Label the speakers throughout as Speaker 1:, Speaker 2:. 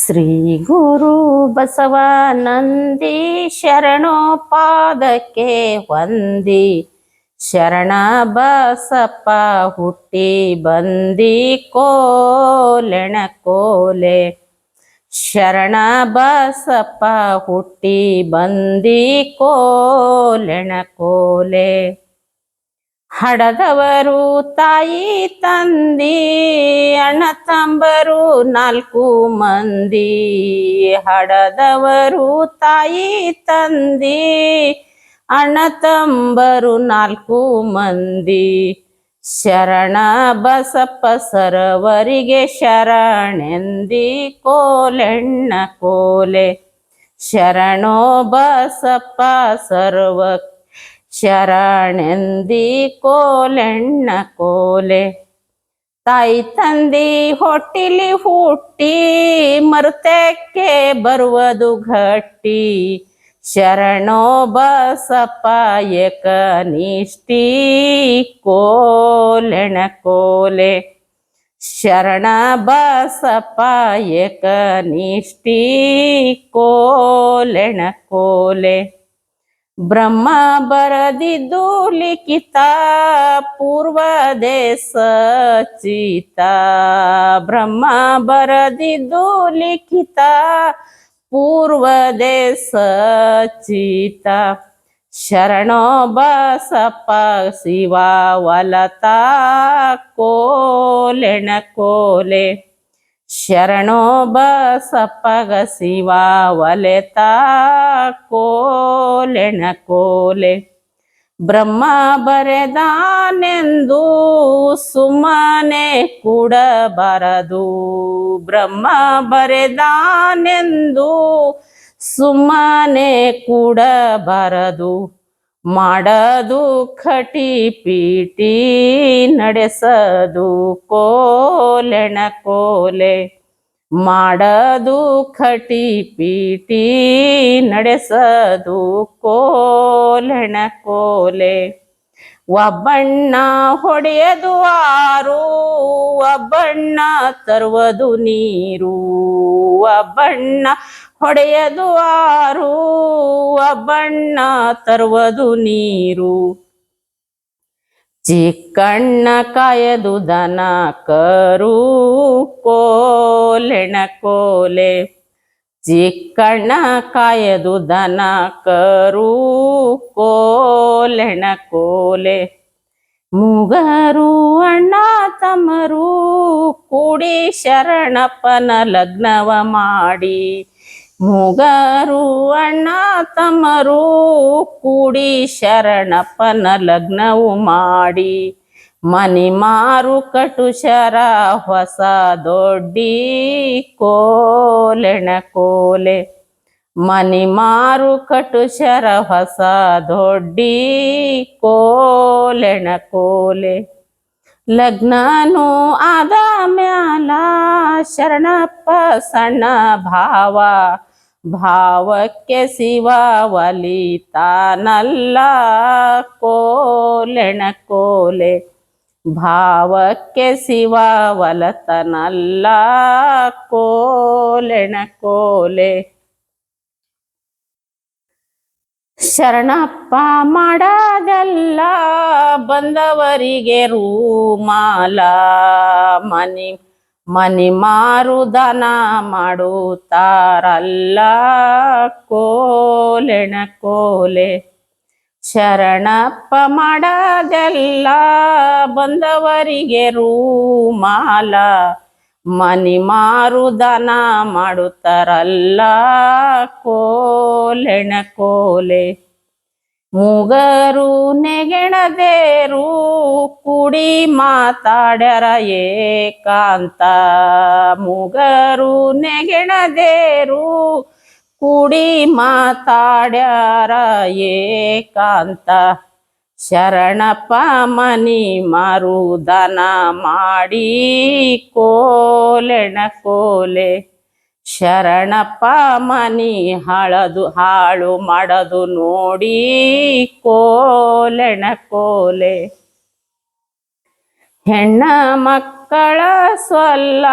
Speaker 1: ಶ್ರೀ ಗುರು ಬಸವನಂದಿ ಶರಣೋ ಪಾದಕ್ಕೆ ವಂದಿ. ಶರಣ ಬಸಪ್ಪ ಹುಟ್ಟಿ ಬಂದಿ ಕೋಲೆಣ ಕೋಲೆ. ಶರಣ ಬಸಪ್ಪ ಹುಟ್ಟಿ ಬಂದಿ ಕೋಲೆಣ ಕೋಲೆ. ಹಡದವರು ತಾಯಿ ತಂದಿ ಅಣ್ಣ ತಂಬರು 4 ಮಂದಿ. ಹಡದವರು ತಾಯಿ ತಂದಿ ಅಣ್ಣ ತಂಬರು 4 ಮಂದಿ. ಶರಣ ಬಸಪ್ಪ ಸರವರಿಗೆ ಶರಣೆಂದಿ ಕೋಲೆಣ್ಣ ಕೋಲೆ. ಶರಣೋ ಬಸಪ್ಪ ಸರ್ವ ಶರಣೆಂದಿ ಕೋಲೆಣ್ಣ ಕೋಲೆ. ತಾಯಿ ತಂದಿ ಹೊಟ್ಟಿಲಿ ಹುಟ್ಟಿ ಮರುತಕ್ಕೆ ಬರುವುದು ಗಟ್ಟಿ. ಶರಣೋ ಬಸಪ್ಪ ಏಕನಿಷ್ಠಿ ಕೋಲೆಣ ಕೋಲೆ. ಶರಣ ಬಸಪ್ಪ ಏಕನಿಷ್ಠಿ ಕೋಲೆಣ ಕೋಲೆ. ಬ್ರಹ್ಮ ಬರದಿದ್ದು ಲಿಖಿತ ಪೂರ್ವದೇ ಸಚಿತ. ಬ್ರಹ್ಮ ಬರದಿದ್ದು ಲಿಖಿತ ಪೂರ್ವದೇ ಸಚಿತ. ಶರಣೋ ಬಸಪ್ಪ ಶಿವ ಒಲತಾ ಕೋಲೆಣ ಕೋಲೆ. ಶರಣೋ ಬಸಪ್ಪಗ ಶಿವ ಒಲೆತಾ ಕೋಲೆಣ ಕೋಲೆ. ಬ್ರಹ್ಮ ಬರೆದಾನೆಂದು ಸುಮ್ಮನೆ ಕೂಡಬಾರದು. ಬ್ರಹ್ಮ ಬರೆದಾನೆಂದು ಸುಮ್ಮನೆ ಕೂಡಬಾರದು. ಮಾಡದು ಖಟಿ ಪೀಟಿ ನಡೆಸದು ಕೋಲೆಣ ಕೋಲೆ. ಮಾಡದು ಖಟಿ ಪೀಟಿ ನಡೆಸದು ಕೋಲೆಣ ಕೋಲೆ. ಒಬ್ಬಣ್ಣ ಹೊಡೆಯದು 6 ಒಬ್ಬಣ್ಣ ತರುವುದು ನೀರು. ಒಬ್ಬಣ್ಣ ಹೊಡೆಯದು 6 ಒಬ್ಬಣ್ಣ ತರುವುದು ನೀರು. ಚಿಕ್ಕಣ್ಣ ಕಾಯದು ದನ ಕರು ಕೋಲೆಣ ಕೋಲೆ. ಚಿಕ್ಕಣ್ಣ ಕಾಯದು ದನ ಕರು ಕೋಲೆಣ ಕೋಲೆ. ಮೂಗರು ಅಣ್ಣ ತಮ್ಮರು ಕೂಡಿ ಶರಣಪ್ಪನ ಲಗ್ನವ ಮಾಡಿ. ಮೂಗರು ಅಣ್ಣ ತಮ್ಮರು ಕೂಡಿ ಶರಣಪ್ಪನ ಲಗ್ನವು ಮಾಡಿ. ಮನಿ ಮಾರು ಕಟುಶರ ಹೊಸ ದೊಡ್ಡಿ ಕೋಲೆಣ ಕೋಲೆ. ಮನಿ ಮಾರು ಕಟುಶರ ಹೊಸ ದೊಡ್ಡಿ ಕೋಲೆಣ ಕೋಲೆ. ಲಗ್ನನು ಆದ ಮ್ಯಾಲ ಶರಣಪ್ಪ ಸಣ್ಣ ಭಾವ. ಭಾವಕ್ಕೆ ಶಿವ ಒಲಿತಾನಲ್ಲ ಕೋಲೆಣ ಕೋಲೆ. ಭಾವಕ್ಕೆ ಶಿವ ಒಲತನಲ್ಲ ಕೋಲೆಣ ಕೋಲೆ. ಶರಣಪ್ಪ ಮಾಡದೆಲ್ಲ ಬಂದವರಿಗೆ ರೂಮಾಲ. ಮನಿ ಮಾರು ದಾನ ಮಾಡುತ್ತಾರಲ್ಲ ಕೋಲೆಣ ಕೋಲೆ. ಶರಣಪ್ಪ ಮಾಡದೆಲ್ಲ ಬಂದವರಿಗೆ ರೂಮಾಲ. ಮನಿ ಮಾರು ದಾನ ಮಾಡುತ್ತಾರಲ್ಲ ಕೋಲೆಣ ಕೋಲೆ. ಮೂಗರು ನೆಗೆಣದೇರು ಕೂಡಿ ಮಾತಾಡ್ಯಾರ ಏಕಾಂತ. ಮೂಗರು ನೆಗೆಣದೇರು ಕೂಡಿ ಮಾತಾಡ್ಯಾರ ಏಕಾಂತ. ಶರಣಪ್ಪ ಮನಿ ಮಾರು ದಾನ ಮಾಡಿ ಕೋಲೆಣ ಕೋಲೆ. ಶರಣಪ್ಪ ಮನಿ ಹಾಳು ಮಾಡದು ನೋಡಿ ಕೋಲೆಣ ಕೋಲೆ. ಹೆಣ್ಣ ಮಕ್ಕಳ ಸೊಲ್ಲ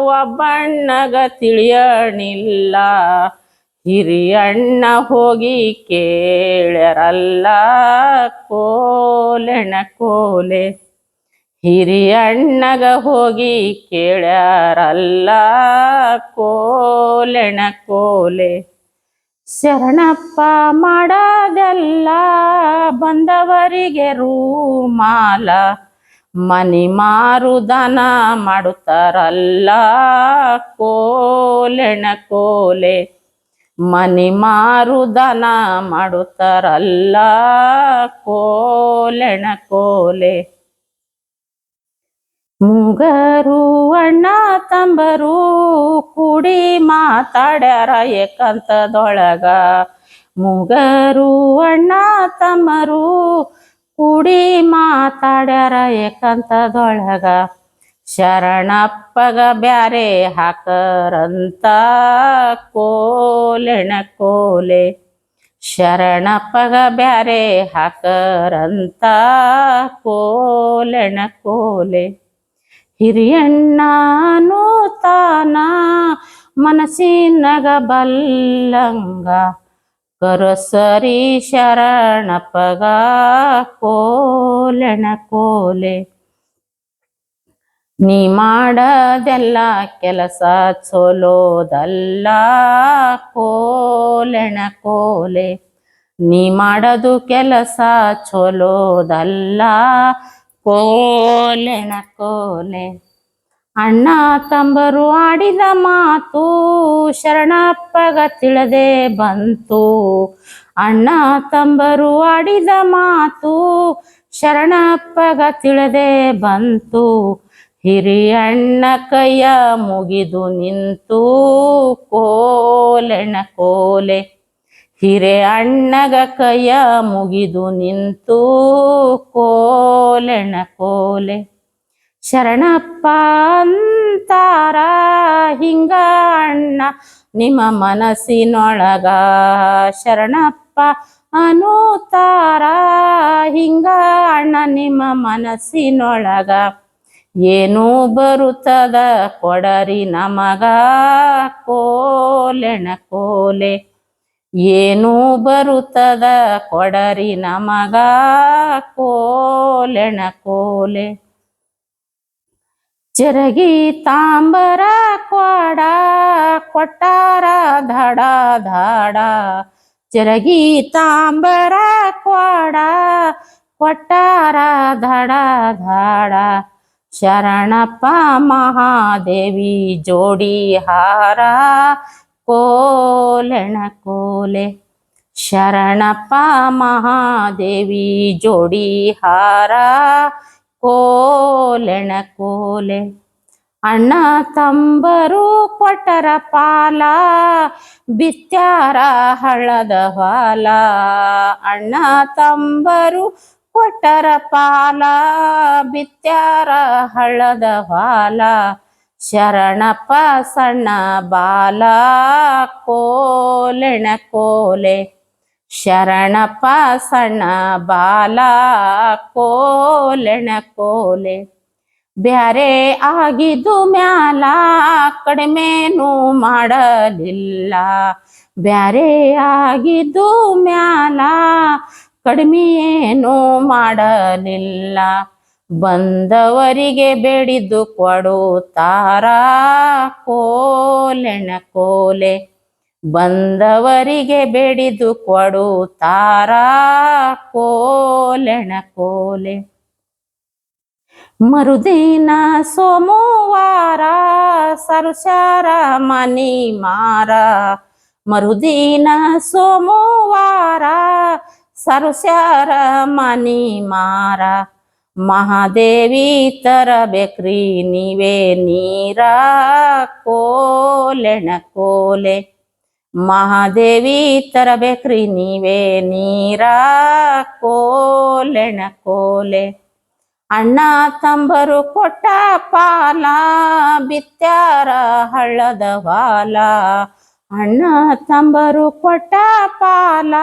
Speaker 1: ಒಬ್ಬಣ್ಣಗ ತಿಳಿಯಣಿಲ್ಲ. ಹಿರಿಯಣ್ಣ ಹೋಗಿ ಕೇಳ್ಯಾರಲ್ಲ ಕೋಲೆಣ ಕೋಲೆ. ಹಿರಿಯಣ್ಣಗ ಹೋಗಿ ಕೇಳ್ಯಾರಲ್ಲ ಕೋಲೆಣ ಕೋಲೆ. ಶರಣಪ್ಪ ಮಾಡದೆಲ್ಲ ಬಂದವರಿಗೆ ರೂಮಾಲ. ಮನಿ ಮಾರುದನ ಮಾಡುತ್ತಾರಲ್ಲ ಕೋಲೆಣ ಕೋಲೆ. ಮನಿ ಮಾರುದನ ಮಾಡುತ್ತಾರಲ್ಲ ಕೋಲೆಣ ಕೋಲೆ. ಮೂಗರು ಅಣ್ಣ ತಂಬರು ಕೂಡಿ ಮಾತಾಡ್ಯಾರ ಏಕಾಂತದೊಳಗ. ಮೂಗರು ಅಣ್ಣ ತಮ್ಮರು ಕೂಡಿ ಮಾತಾಡ್ಯಾರ ಏಕಾಂತದೊಳಗ. ಶರಣಪ್ಪಗ ಬ್ಯಾರೆ ಹಾಕರಂತ ಕೋಲೆಣ ಕೋಲೆ. ಶರಣಪ್ಪಗ ಬ್ಯಾರೆ ಹಾಕರಂತ ಕೋಲೆಣ ಕೋಲೆ. ಹಿರಿಯಣ್ಣ ಅನ್ನುತ್ತಾನ ಮನಸ್ಸಿನಗ ಬಲ್ಲಂಗ. ಕರಸರಿ ಶರಣಪ್ಪಗ ಕೋಲೆಣ ಕೋಲೆ. ನೀ ಮಾಡದೆಲ್ಲ ಕೆಲಸ ಚಲೋದಲ್ಲ ಕೋಲೆಣ ಕೋಲೆ. ನೀ ಮಾಡದು ಕೆಲಸ ಚಲೋದಲ್ಲ ಕೋಲೆಣ ಕೋಲೆ. ಅಣ್ಣ ತಂಬರು ಆಡಿದ ಮಾತು ಶರಣಪ್ಪಗ ತಿಳಿದೇ ಬಂತು. ಅಣ್ಣ ತಂಬರು ಆಡಿದ ಮಾತು ಶರಣಪ್ಪಗ ತಿಳಿದೇ ಬಂತು. ಹಿರಿಯಣ್ಣ ಕೈಯ ಮುಗಿದು ನಿಂತು ಕೋಲೆಣ ಕೋಲೆ. ಹಿರಿಯಣ್ಣಗ ಕೈಯ ಮುಗಿದು ನಿಂತು ಕೋಲೆಣ ಕೋಲೆ. ಶರಣಪ್ಪ ಅಂತಾರ ಹಿಂಗ ಅಣ್ಣ ನಿಮ್ಮ ಮನಸ್ಸಿನೊಳಗ. ಶರಣಪ್ಪ ಅನ್ನುತ್ತಾರ ಹಿಂಗ ಅಣ್ಣ ನಿಮ್ಮ ಮನಸ್ಸಿನೊಳಗ. ಏನು ಬರುತ್ತದ ಕೊಡರಿ ನಮಗ ಕೋಲೆಣ ಕೋಲೆ. ಏನು ಬರುತ್ತದ ಕೊಡರಿ ನಮಗ ಕೋಲೆಣ ಕೋಲೆ. ಜರಗಿ ತಾಂಬರ ಕೊಡ ಕೊಟ್ಟಾರ ಧಾಡ ಧಾಡ. ಜರಗಿ ತಾಂಬರ ಕೊಡ ಕೊಟ್ಟಾರ ಧಾಡ ಧಾಡ. ಶರಣಪ್ಪ ಮಹಾದೇವಿ ಜೋಡಿ ಹಾರ ಕೋಲೆಣ ಕೋಲೆ. ಶರಣಪ್ಪ ಮಹಾದೇವಿ ಜೋಡಿ ಹಾರ ಕೋಲೆಣ ಕೋಲೆ. ಅಣ್ಣ ತಂಬರು ಕೊಟ್ಟರ ಪಾಲ ಬಿತ್ಯಾರ ಹಳ್ಳದ ಹೊಲ. ಅಣ್ಣ ತಂಬರು ಕೊಟ್ಟರ ಪಾಲ ಬಿತ್ಯಾರ ಹಳ್ಳದ ಹೊಲ. ಶರಣಪ್ಪ ಸಣ್ಣ ಬಾಲ ಕೋಲೆಣ ಕೋಲೆ. ಶರಣಪ್ಪ ಸಣ್ಣ ಬಾಲ ಕೋಲೆಣ ಕೋಲೆ. ಬ್ಯಾರೆ ಆಗಿದ್ದು ಮ್ಯಾಲ ಕಡಿಮೆನೂ ಮಾಡಲಿಲ್ಲ. ಬ್ಯಾರೆ ಆಗಿದ್ದು ಮ್ಯಾಲ ಕಡಿಮೆಯೇನೂ ಮಾಡಲಿಲ್ಲ. ಬಂದವರಿಗೆ ಬೇಡಿದ್ದು ಕೊಡುತ್ತಾರ ಕೋಲೆಣ ಕೋಲೆ. ಬಂದವರಿಗೆ ಬೇಡಿದ್ದು ಕೊಡುತ್ತಾರ ಕೋಲೆಣ ಕೋಲೆ. ಮರುದಿನ ಸೋಮವಾರ ಸರುಸ್ಯಾರ ಮನಿ ಮಾರ. ಮರುದಿನ ಸೋಮವಾರ ಸರುಸ್ಯಾರ ಮನಿ ಮಾರ. ಮಹಾದೇವಿ ತರಬೇಕ್ರಿ ನೀವೇ ನೀರ ಕೋಲೆಣ ಕೋಲೆ. ಮಹಾದೇವಿ ತರಬೇಕ್ರಿ ನೀವೇ ನೀರ ಕೋಲೆಣ ಕೋಲೆ. ಅಣ್ಣ ತಂಬರು ಕೊಟ್ಟ ಪಾಲ ಬಿತ್ಯಾರ ಹಳ್ಳದ ಹೊಲ. ಅಣ್ಣ ತಂಬರು ಕೊಟ್ಟ ಪಾಲ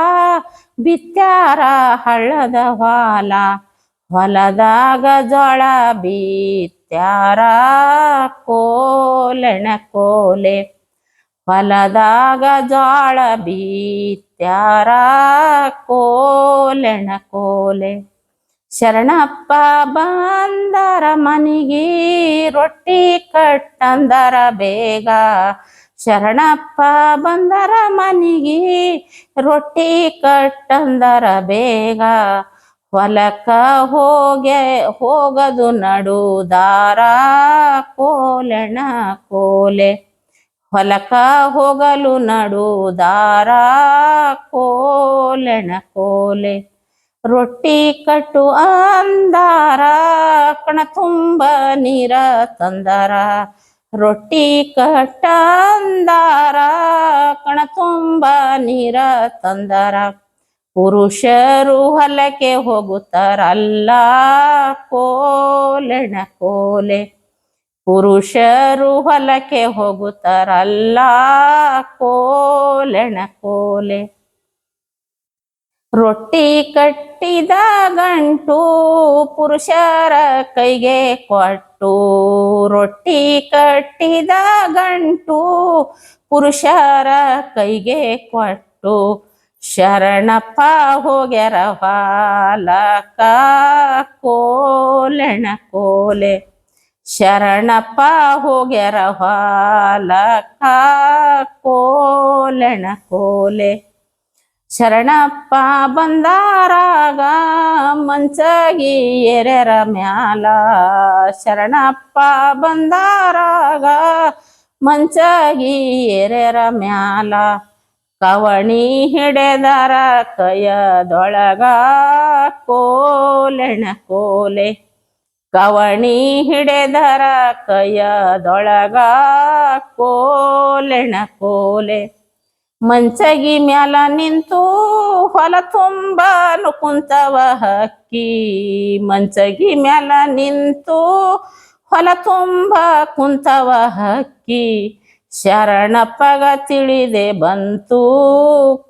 Speaker 1: ಬಿತ್ಯಾರ ಹಳ್ಳದ ಹೊಲ. ಹೊಲದಾಗ ಜೋಳ ಬಿತ್ಯಾರ ಬಿತ್ಯಾರ ಕೋಲೆಣ ಕೋಲೆ. ಹೊಲದಾಗ ಜೋಳ ಬಿತ್ಯಾರ ಕೋಲೆಣ ಕೋಲೆ. ಶರಣಪ್ಪ ಬಂದರ ಮನಿಗಿ ರೊಟ್ಟಿ ಕಟ್ಟಂದರ ಬೇಗ. ಶರಣಪ್ಪ ಬಂದರ ಮನಿಗಿ ರೊಟ್ಟಿ ಕಟ್ಟಂದರ ಬೇಗ. ಹೊಲಕ್ಕ ಹೋಗದು ನಡುದಾರ ಕೋಲೆಣ ಕೋಲೆ. ಹೊಲಕ್ಕ ಹೋಗಲು ನಡುದಾರ ಕೋಲೆಣ ಕೋಲೆ. ರೊಟ್ಟಿ ಕಟ್ಟು ಅಂದಾರ ಕಣ ತುಂಬ ನೀರ ತಂದಾರ. ರೊಟ್ಟಿ ಕಟ್ಟಂದಾರ ಕಣ ತುಂಬ ನೀರ ತಂದಾರ. ಪುರುಷರು ಹೊಲಕ್ಕೆ ಹೋಗುತ್ತಾರಲ್ಲ ಕೋಲೆಣ ಕೋಲೆ. ಪುರುಷರು ಹೊಲಕ್ಕೆ ಹೋಗುತ್ತಾರಲ್ಲ ಕೋಲೆಣ ಕೋಲೆ. ರೊಟ್ಟಿ ಕಟ್ಟಿದ ಗಂಟು ಪುರುಷರ ಕೈಗೆ ಕೊಟ್ಟು. ರೊಟ್ಟಿ ಕಟ್ಟಿದ ಗಂಟು ಪುರುಷರ ಕೈಗೆ ಕೊಟ್ಟು. ಶರಣಪ್ಪ ಹೋಗ್ಯಾರ ಹೊಲಕ್ಕ ಕೋಲೆಣ ಕೋಲೆ. ಶರಣಪ್ಪ ಹೋಗ್ಯಾರ ಹೊಲಕ್ಕ ಕೋಲೆಣ ಕೋಲೆ. ಶರಣಪ್ಪ ಬಂದಾರಾಗ ಮಂಚಗಿ ಎರೆರ ಮ್ಯಾಲ. ಶರಣಪ್ಪ ಬಂದಾರಾಗ ಮಂಚಗಿ ಎರೆರ ಮ್ಯಾಲ. ಕವಣಿ ಹಿಡೆದರ ಕೈಯದೊಳಗ ಕೋಲೆಣ ಕೋಲೆ. ಕವಣಿ ಹಿಡೆದರ ಕೈಯದೊಳಗ ಕೋಲೆಣ ಕೋಲೆ. ಮಂಚಗಿ ಮ್ಯಾಲ ನಿಂತು ಹೊಲ ತುಂಬ ಕುಂತವ ಹಕ್ಕಿ. ಮಂಚಗಿ ಮ್ಯಾಲ ನಿಂತು ಹೊಲ ತುಂಬ ಕುಂತವ ಹಕ್ಕಿ. ಶರಣಪ್ಪಗ ತಿಳಿದೆ ಬಂತು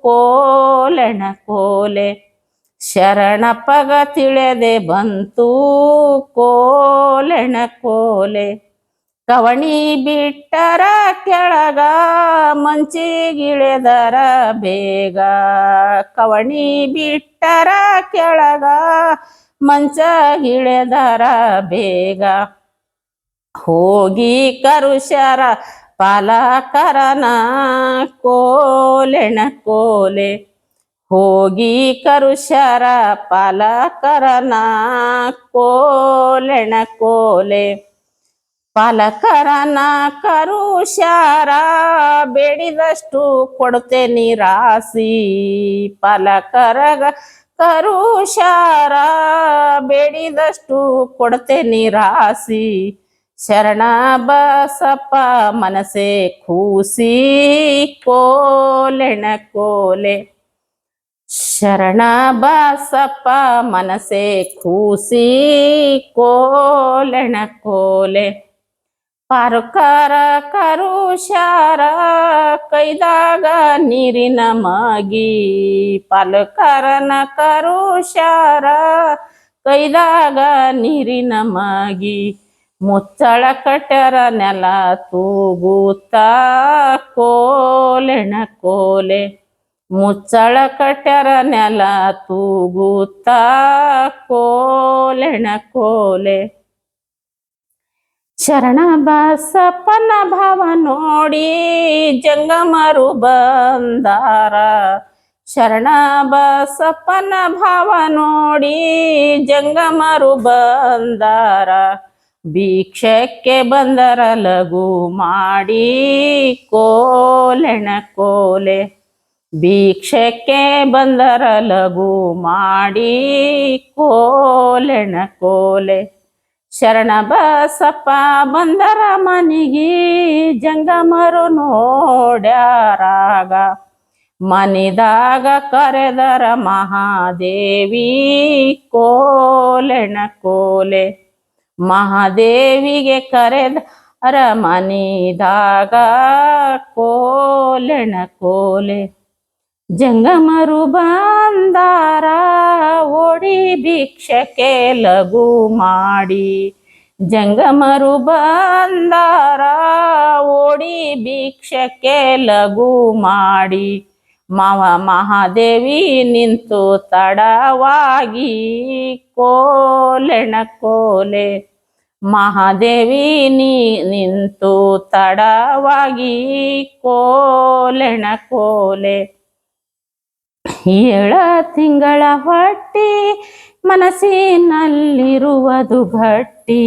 Speaker 1: ಕೋಲೆಣ ಕೋಲೆ. ಶರಣಪ್ಪಗ ತಿಳಿದೆ ಬಂತು ಕೋಲೆಣ ಕೋಲೆ. ಕವಣಿ ಬಿಟ್ಟರ ಕೆಳಗ ಮಂಚಿಗಿಳೆದರ ಬೇಗ. ಕವಣಿ ಬಿಟ್ಟರ ಕೆಳಗ ಮಂಚಗಿಳೆದರ ಬೇಗ. ಹೋಗಿ ಕರುಷರ ಪಾಲಕರನ ಕೋಲೆಣ ಕೋಲೆ. ಹೋಗಿ ಕರುಷರ ಪಾಲಕರನ ಕೋಲೆಣ ಕೋಲೆ. ಪಾಲಕರನ ಕರುಷಾರ ಬೇಡಿದಷ್ಟು ಕೊಡುತ್ತೇನೆ ರಾಸಿ. ಪಾಲಕರಗ ಕರುಷಾರ ಬೇಡಿದಷ್ಟು ಕೊಡುತ್ತೇನೆ ರಾಸಿ. ಶರಣ ಬಸಪ್ಪ ಮನಸೆ ಕೂಸಿ ಕೋಲೆಣ ಕೋಲೆ. ಶರಣ ಬಸಪ್ಪ ಮನಸೆ ಕೂಸಿ ಕೋಲೆಣ ಕೋಲೆ. ಪಾರುಕರ ಕರುಷಾರ ಕೈದಾಗ ನೀರಿನ ಮಗಿ. ಪಾಲಕರನ ಕರುಷಾರ ಕೈದಾಗ ನೀರಿನ ಮಗಿ. ಮುಚ್ಚಳ ಕಟ್ಟರ ನೆಲ ತೂಗುತ್ತಾ ಕೋಲೆಣ ಕೋಲೆ. ಮುಚ್ಚಳ ಕಟ್ಟರ ನೆಲ ತೂಗುತ್ತಾ ಕೋಲೆಣ ಕೋಲೆ. ಶರಣ ಬಸಪ್ಪನ ಭಾವ ನೋಡಿ ಜಂಗಮರು ಬಂದಾರ. ಶರಣ ಬಸಪ್ಪನ ಭಾವ ನೋಡಿ ಜಂಗಮರು ಬಂದಾರ. ಭಿಕ್ಷಕ್ಕೆ ಬಂದರ ಲಘು ಮಾಡಿ ಕೋಲೆಣ ಕೋಲೆ. ಭಿಕ್ಷಕ್ಕೆ ಬಂದರ ಲಘು ಮಾಡಿ ಕೋಲೆಣ ಕೋಲೆ. ಶರಣ ಬಸಪ್ಪ ಬಂದರ ಮನಿಗಿ ಜಂಗಮರು ನೋಡ್ಯಾರಾಗ. ಮನಿದಾಗ ಕರೆದರ ಮಹಾದೇವಿ ಕೋಲೆಣ ಕೋಲೆ. ಮಹಾದೇವಿಗೆ ಕರೆದರ ಮನಿದಾಗ ಕೋಲೆಣ ಕೋಲೆ. ಜಂಗಮರು ಬಂದಾರ ಓಡಿ ಭಿಕ್ಷಕ್ಕೆ ಲಘು ಮಾಡಿ. ಜಂಗಮರು ಬಂದಾರ ಓಡಿ ಭಿಕ್ಷಕ್ಕೆ ಲಘು ಮಾಡಿ ಮಾವ ಮಹಾದೇವಿ ನಿಂತು ತಡವಾಗಿ ಕೋಲೆಣ ಕೋಲೆ ಮಹಾದೇವಿ ನಿಂತು ತಡವಾಗಿ ಕೋಲೆಣ ಕೋಲೆ 7 ತಿಂಗಳ ಹೊಟ್ಟಿ ಮನಸ್ಸಿನಲ್ಲಿರುವುದು ಗಟ್ಟಿ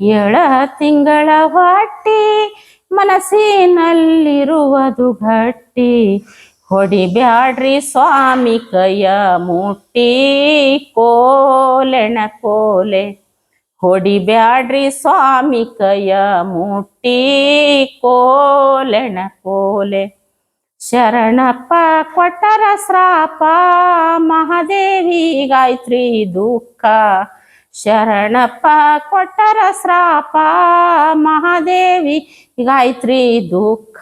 Speaker 1: 7 ತಿಂಗಳ ಹೊಟ್ಟಿ ಮನಸ್ಸಿನಲ್ಲಿರುವುದು ಗಟ್ಟಿ ಹೊಡಿಬ್ಯಾಡ್ರಿ ಸ್ವಾಮಿ ಕೈಯ ಮುಟ್ಟಿ ಕೋಲೆಣ ಕೋಲೆ ಹೊಡಿಬ್ಯಾಡ್ರಿ ಸ್ವಾಮಿ ಕೈಯ ಮುಟ್ಟಿ ಕೋಲೆಣ ಕೋಲೆ ಶರಣಪ್ಪ ಕೊಟ್ಟರ ಶ್ರಾಪ ಮಹಾದೇವಿಗಾಯ್ತ್ರಿ ದುಃಖ ಶರಣಪ್ಪ ಕೊಟ್ಟರ ಶ್ರಾಪ ಮಹಾದೇವಿಗಾಯ್ತ್ರಿ ದುಃಖ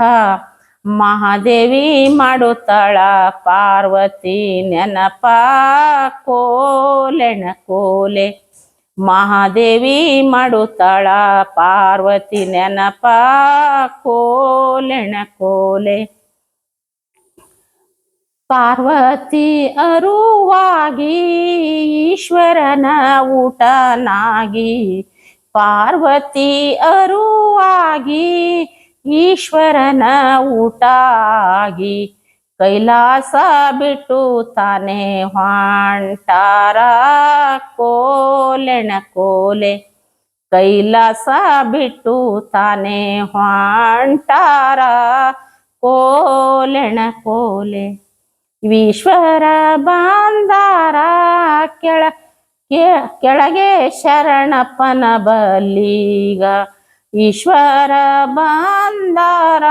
Speaker 1: ಮಹಾದೇವಿ ಮಾಡುತ್ತಾಳ ಪಾರ್ವತಿ ನೆನಪ ಕೋಲೆಣ ಕೋಲೆ ಮಹಾದೇವಿ ಮಾಡುತ್ತಾಳ ಪಾರ್ವತಿ ನೆನಪ ಕೋಲೆಣ ಕೋಲೆ ಪಾರ್ವತಿ ಅರುವಾಗಿ ಈಶ್ವರನ ಊಟನಾಗಿ ಪಾರ್ವತಿ ಅರುವಾಗಿ ಈಶ್ವರನ ಊಟ ಆಗಿ ಕೈಲಾಸ ಬಿಟ್ಟು ತಾನೇ ಹೊಂಟಾರ ಕೋಲೆಣ ಕೋಲೆ ಕೈಲಾಸ ಬಿಟ್ಟು ತಾನೇ ಹೊಂಟಾರ ಕೋಲೆಣ ಕೋಲೆ ಈಶ್ವರ ಬಂದಾರ ಕೆಳಗೆ ಶರಣಪ್ಪನ ಬಲ್ಲಿಗ ಈಶ್ವರ ಬಂದಾರ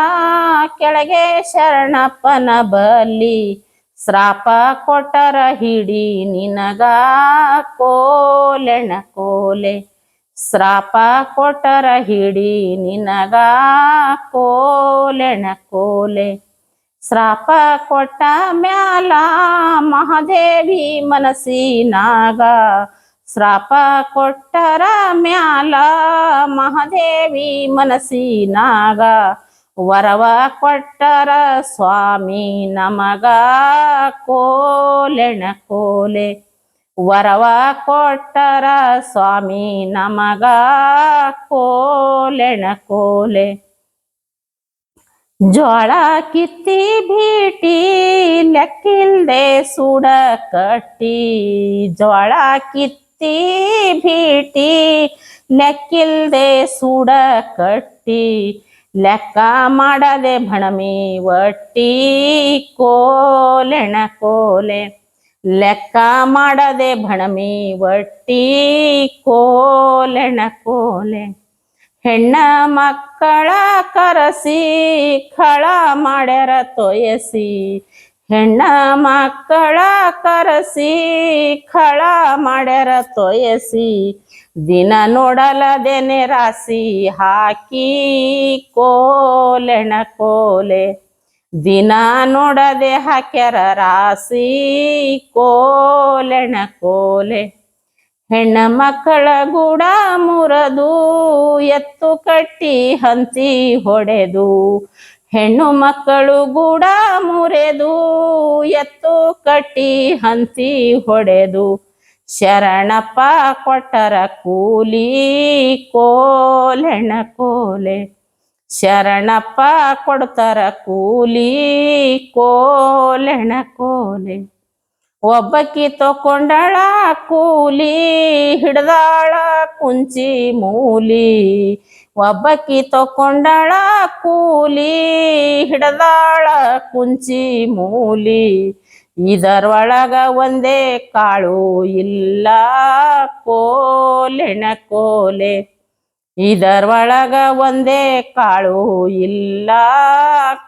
Speaker 1: ಕೆಳಗೆ ಶರಣಪ್ಪನ ಬಲ್ಲಿ ಶ್ರಾಪ ಕೊಟ್ಟರ ಹಿಡಿ ನಿನಗ ಕೋಲೆಣ ಕೋಲೆ ಶ್ರಾಪ ಕೊಟ್ಟರ ಹಿಡಿ ನಿನಗ ಕೋಲೆಣ ಕೋಲೆ ಶ್ರಾಪ ಕೊಟ್ಟ ಮ್ಯಾಲ ಮಹಾದೇವಿ ಮನಸ್ಸಿನಾಗ ಶ್ರಾಪ ಕೊಟ್ಟರ ಮ್ಯಾಲ ಮಹಾದೇವಿ ಮನಸ್ಸಿನಾಗ ವರವ ಕೊಟ್ಟರ ಸ್ವಾಮಿ ನಮಗ ಕೋಲೆಣ ಕೋಲೆ ವರವ ಕೊಟ್ಟರ ಸ್ವಾಮಿ ನಮಗ ಕೋಲೆಣ ಕೋಲೆ ಜೋಳ ಕಿತ್ತಿ ಭೀಟಿ ಲೆಕ್ಕಿಲ್ದೆ ಸುಡ ಕಟ್ಟಿ ಜೋಳ ಕಿತ್ತಿ ಭೀಟಿ ಲೆಕ್ಕಿಲ್ದೆ ಸುಡ ಕಟ್ಟಿ ಲೆಕ್ಕ ಮಾಡದೆ ಭಣಮಿ ಒಟ್ಟಿ ಕೋಲೆಣ ಕೋಲೆ ಲೆಕ್ಕ ಮಾಡದೆ ಭಣಮಿ ಒಟ್ಟಿ ಕೋಲೆಣ ಕೋಲೆ ಹೆಣ್ಣ ಮಕ್ಕಳ ಕರಸಿ ಖಳ ಮಾಡ್ಯಾರ ತೊಯಸಿ ಹೆಣ್ಣ ಮಕ್ಕಳ ಕರಸಿ ಖಳ ಮಾಡ್ಯಾರ ತೊಯಸಿ ದಿನ ನೋಡಲದೇನೆ ರಾಸಿ ಹಾಕಿ ಕೋಲೆಣ ಕೋಲೆ ದಿನ ನೋಡದೆ ಹಾಕ್ಯಾರ ರಾಸಿ ಕೋಲೆಣ ಕೋಲೆ ಹೆಣ್ಣ ಮಕ್ಕಳ ಗೂಡ ಮುರದು ಎತ್ತು ಕಟ್ಟಿ ಹಂಚಿ ಹೊಡೆದು ಹೆಣ್ಣು ಮಕ್ಕಳು ಗೂಡ ಮುರೆದು ಎತ್ತು ಕಟ್ಟಿ ಹಂಚಿ ಹೊಡೆದು ಶರಣಪ್ಪ ಕೊಟ್ಟರ ಕೂಲಿ ಕೋಲೆಣ ಕೋಲೆ ಶರಣಪ್ಪ ಕೊಡ್ತಾರ ಕೂಲಿ ಕೋಲೆಣ ಕೋಲೆ ಒಬ್ಬಕಿ ತಕೊಂಡಳ ಕೂಲಿ ಹಿಡ್ದಾಳ ಕುಂಚಿ ಮೂಲಿ ಒಬ್ಬಕಿ ತಕೊಂಡಳ ಕೂಲಿ ಹಿಡ್ದಾಳ ಕುಂಚಿ ಮೂಲಿ ಇದರೊಳಗ ಒಂದೇ ಕಾಳು ಇಲ್ಲ ಕೋಲೆಣ ಕೋಲೆ ಇದರೊಳಗ ಒಂದೇ ಕಾಳು ಇಲ್ಲ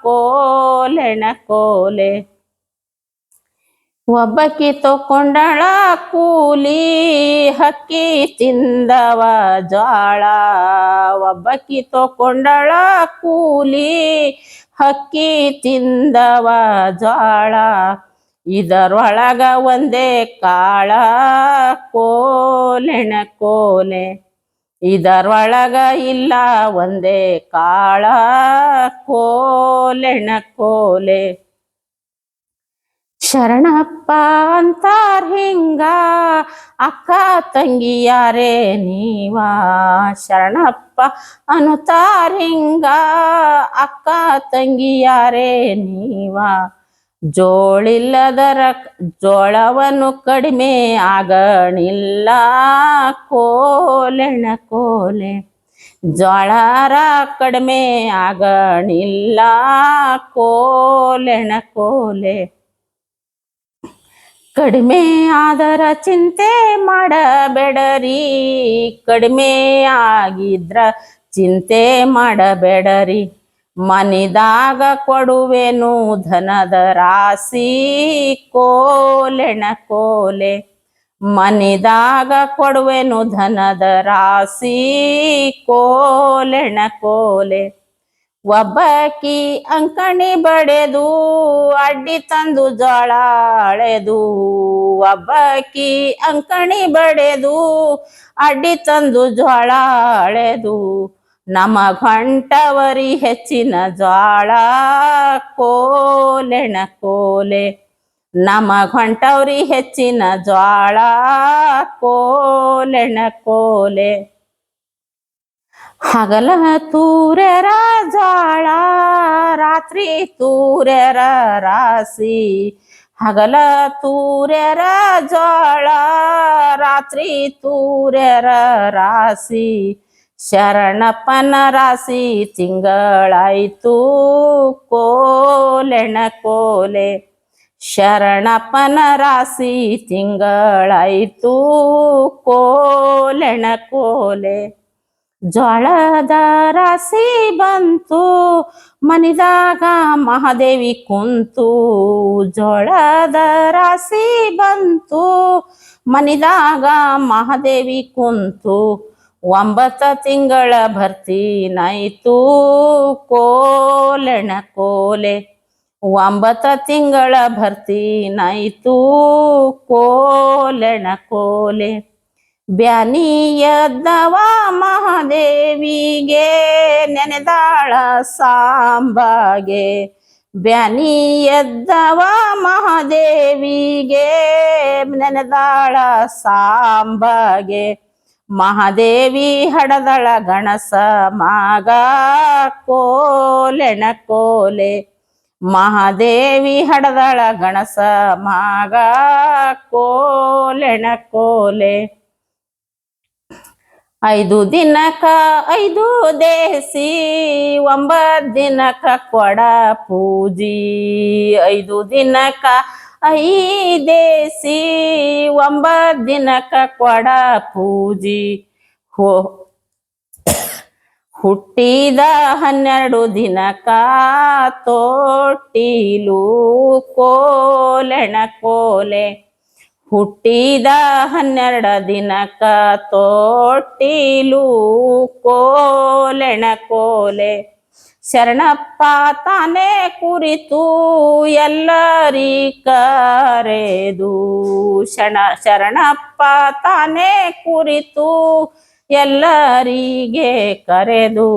Speaker 1: ಕೋಲೆಣ ಕೋಲೆ ಒಬ್ಬಕಿ ತಕೊಂಡಳ ಕೂಲಿ ಹಕ್ಕಿ ತಿಂದವ ಜ್ವಾಳ ಒಬ್ಬಕಿ ತಕೊಂಡಳ ಕೂಲಿ ಹಕ್ಕಿ ತಿಂದವ ಜ್ವಾಳ ಇದರೊಳಗ ಒಂದೇ ಕಾಳ ಕೋಲೆಣ ಕೋಲೆ ಇದರೊಳಗ ಇಲ್ಲ ಒಂದೇ ಕಾಳ ಕೋಲೆಣ ಕೋಲೆ. ಶರಣಪ್ಪ ಅಂತಾರ್ ಹಿಂಗ ಅಕ್ಕ ತಂಗಿಯಾರೇ ನೀವ, ಶರಣಪ್ಪ ಅನ್ನುತ್ತಾರ್ ಹಿಂಗ ಅಕ್ಕ ತಂಗಿಯಾರೇ ನೀವ. ಜೋಳಿಲ್ಲದರ ಜೋಳವನ್ನು ಕಡಿಮೆ ಆಗಣಿಲ್ಲ ಕೋಲೆಣ ಕೋಲೆ. ಜೋಳರ ಕಡಿಮೆ ಆಗಣಿಲ್ಲ ಕೋಲೆಣ ಕೋಲೆ. ಕಡಿಮೆ ಆದರ ಚಿಂತೆ ಮಾಡಬೇಡರಿ, ಕಡಿಮೆ ಆಗಿದ್ರ ಚಿಂತೆ ಮಾಡಬೇಡರಿ. ಮನಿದಾಗ ಕೊಡುವೆನು ಧನದ ರಾಶಿ ಕೋಲೆಣ ಕೋಲೆ. ಮನಿದಾಗ ಕೊಡುವೆನು ಧನದ ರಾಶಿ ಕೋಲೆಣ ಕೋಲೆ. ಒಬ್ಬಕಿ ಅಂಕಣಿ ಬಡೆದು ಅಡ್ಡಿ ತಂದು ಜೋಳ ಅಳೆದು, ಒಬ್ಬಕಿ ಅಂಕಣಿ ಬಡೆದು ಅಡ್ಡಿ ತಂದು ಜೋಳ ಅಳೆದು. ನಮಗ ಹೊಂಟವರಿ ಹೆಚ್ಚಿನ ಜೋಳ ಕೋಲೆಣ ಕೋಲೆ. ನಮಗ ಹೊಂಟವ್ರಿ ಹೆಚ್ಚಿನ ಜೋಳ ಕೋಲೆಣ ಕೋಲೆ. ಹಗಲ ತೂರ್ಯರ ಜೋಳ ರಾತ್ರಿ ತೂರ್ಯರ ರಾಶಿ, ಹಗಲ ತೂರ್ಯರ ಜೋಳ ರಾತ್ರಿ ತೂರ್ಯರ ರಾಶಿ. ಶರಣಪ್ಪನ ರಾಶಿ ತಿಂಗಳಾಯ್ತು ಕೋಲೆಣ ಕೋಲೆ. ಶರಣಪ್ಪನ ರಾಶಿ ತಿಂಗಳಾಯ್ತು ಕೋಲೆಣ ಕೋಲೆ. ಜೋಳದ ರಾಶಿ ಬಂತು ಮನಿದಾಗ ಮಹಾದೇವಿ ಕುಂತು, ಜೋಳದ ರಾಶಿ ಬಂತು ಮನಿದಾಗ ಮಹಾದೇವಿ ಕುಂತು. 9 ತಿಂಗಳ ಭರ್ತಿನಾಯ್ತು ಕೋಲೆಣ ಕೋಲೆ. 9 ತಿಂಗಳ ಭರ್ತಿನಾಯ್ತು ಕೋಲೆಣ ಕೋಲೆ. ಬ್ಯಾನಿ ಎದ್ದವ ಮಹಾದೇವಿಗೆ ನೆನೆದಾಳ ಸಾಂಬಾಗೆ, ಬ್ಯಾನಿ ಎದ್ದವ ಮಹಾದೇವಿಗೆ ನೆನೆದಾಳ ಸಾಂಬಾಗೆ. ಮಹಾದೇವಿ ಹಡದಳ ಗಣಸ ಮಾಗ ಕೋಲೆಣ ಕೋಲೆ. ಮಹಾದೇವಿ ಹಡದಳ ಗಣಸ ಮಾಗ ಕೋಲೆಣ ಕೋಲೆ. 5 ದಿನಕ್ಕ 5 ದೇಸಿ 9 ದಿನಕ್ಕ ಕೊಡ ಪೂಜಿ. 5 ದಿನಕ್ಕ 5 ದೇಸಿ 9 ದಿನಕ್ಕ ಕೊಡ ಪೂಜಿ. ಹುಟ್ಟಿದ 12 ದಿನಕ್ಕ ತೊಟ್ಟಿಲು ಕೋಲೆಣ ಕೋಲೆ. ಹುಟ್ಟಿದ 12 ದಿನಕ್ಕ ತೊಟ್ಟಿಲು ಕೋಲೆಣ ಕೋಲೆ. ಶರಣಪ್ಪ ತಾನೇ ಕುರಿತು ಎಲ್ಲರಿ ಕರೆದು, ಶರಣಪ್ಪ ತಾನೇ ಕುರಿತು ಎಲ್ಲರಿಗೆ ಕರೆದು.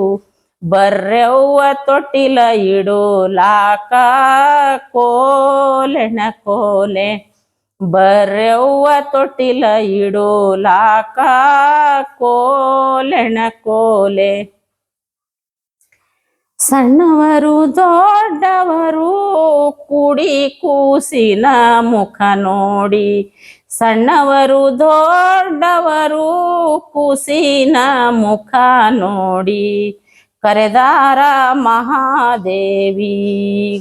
Speaker 1: ಬರ್ರೆವ್ವ ತೊಟ್ಟಿಲ ಇಡೋಲಾಕ ಕೋಲೆಣ ಕೋಲೆ. ಬರ್ರೆವ್ವ ತೊಟ್ಟಿಲ ಇಡೋಲಾಕ ಕೋಲೆಣ ಕೋಲೆ. ಸಣ್ಣವರು ದೊಡ್ಡವರು ಕೂಡಿ ಕೂಸಿನ ಮುಖ ನೋಡಿ, ಸಣ್ಣವರು ದೊಡ್ಡವರು ಕೂಸಿನ ಮುಖ ನೋಡಿ. ಕರೆದಾರ ಮಹಾದೇವಿ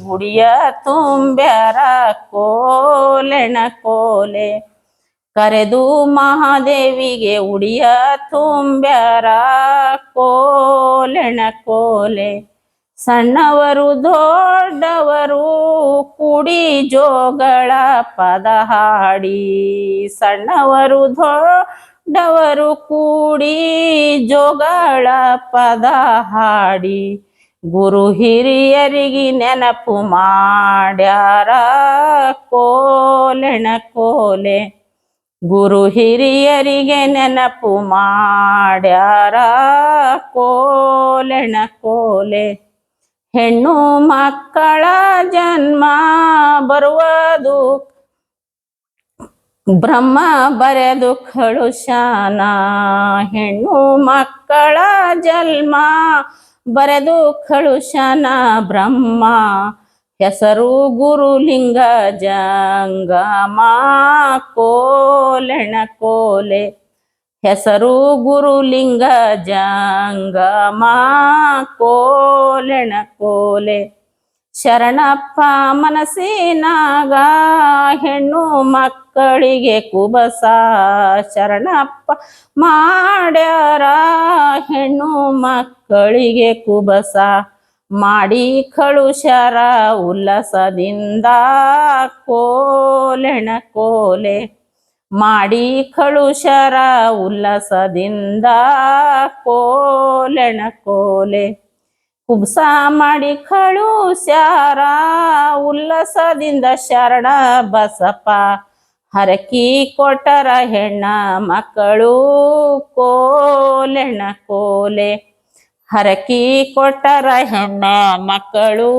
Speaker 1: ಗುಡಿಯ ತುಂಬ್ಯಾರ ಕೋಲೆಣ ಕೋಲೆ. ಕರೆದು ಮಹಾದೇವಿಗೆ ಉಡಿಯ ತುಂಬ್ಯಾರ ಕೋಲೆಣ ಕೋಲೆ. ಸಣ್ಣವರು ದೊಡ್ಡವರು ಕೂಡಿ ಜೋಗಳ ಪದ ಹಾಡಿ, ಸಣ್ಣವರು ದೊಡ್ಡವರು ಕೂಡಿ ಜೋಗಳ ಪದ ಹಾಡಿ. ಗುರು ಹಿರಿಯರಿಗೆ ನೆನಪು ಮಾಡ್ಯಾರ ಕೋಲೆಣ ಕೋಲೆ. ಗುರು ಹಿರಿಯರಿಗೆ ನೆನಪು ಮಾಡ್ಯಾರ ಕೋಲೆಣ ಕೋಲೆ. ಹೆಣ್ಣು ಮಕ್ಕಳ ಜನ್ಮ ಬರುವುದು ಬ್ರಹ್ಮ ಬರೆದು ಕಳುಶಾನ. ಹೆಣ್ಣು ಮಕ್ಕಳ ಜನ್ಮ ಬರೆದು ಕಳುಶಾನ ಬ್ರಹ್ಮ. ಹೆಸರು ಗುರುಲಿಂಗ ಜಂಗಮ ಕೋಲೆಣ ಕೋಲೆ. ಹೆಸರು ಗುರುಲಿಂಗ ಜಂಗಮ ಕೋಲೆಣ ಕೋಲೆ. ಶರಣಪ್ಪ ಮನಸ್ಸಿನಾಗ ಹೆಣ್ಣು ಮಕ್ಕಳಿಗೆ ಕುಬಸ. ಶರಣಪ್ಪ ಮಾಡ್ಯಾರ ಹೆಣ್ಣು ಮಕ್ಕಳಿಗೆ ಕುಬಸ. ಮಾಡಿ ಕಳುಶರ ಉಲ್ಲಾಸದಿಂದ ಕೋಲೆಣ ಕೋಲೆ. ಮಾಡಿ ಕಳುಶರ ಉಲ್ಲಾಸದಿಂದ ಕೋಲೆಣ ಕೋಲೆ. ಕುಬ್ಸ ಮಾಡಿ ಕಳುಸ್ಯಾರ ಉಲ್ಲಾಸದಿಂದ ಶರಣ ಬಸಪ್ಪ. ಹರಕಿ ಕೊಟ್ಟರ ಹೆಣ್ಣ ಮಕ್ಕಳು ಕೋಲೆಣ ಕೋಲೆ. ಹರಕಿ ಕೊಟ್ಟರ ಹೆಣ್ಣ ಮಕ್ಕಳು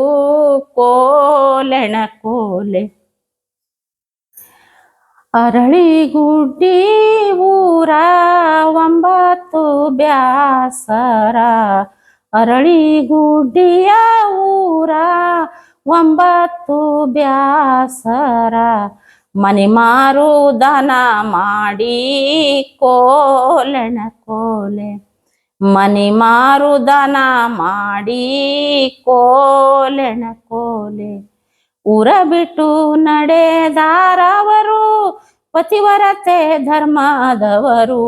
Speaker 1: ಕೋಲೆಣ ಕೋಲೆ. ಅರಳಿಗುಡ್ಡಿ ಊರ 9 ಬ್ಯಾಸರ. ಅರಳಿಗುಡ್ಡಿಯ ಊರ 9 ಬ್ಯಾಸರ. ಮನೆ ಮಾರು ದಾನ ಮಾಡಿ ಕೋಲೆಣ ಕೋಲೆ. ಮನೆ ಮಾರು ದಾನ ಮಾಡಿ ಕೋಲೆಣ ಕೋಲೆ. ಊರ ಬಿಟ್ಟು ನಡೆದಾರವರು ಪತಿವರತೆ ಧರ್ಮದವರು.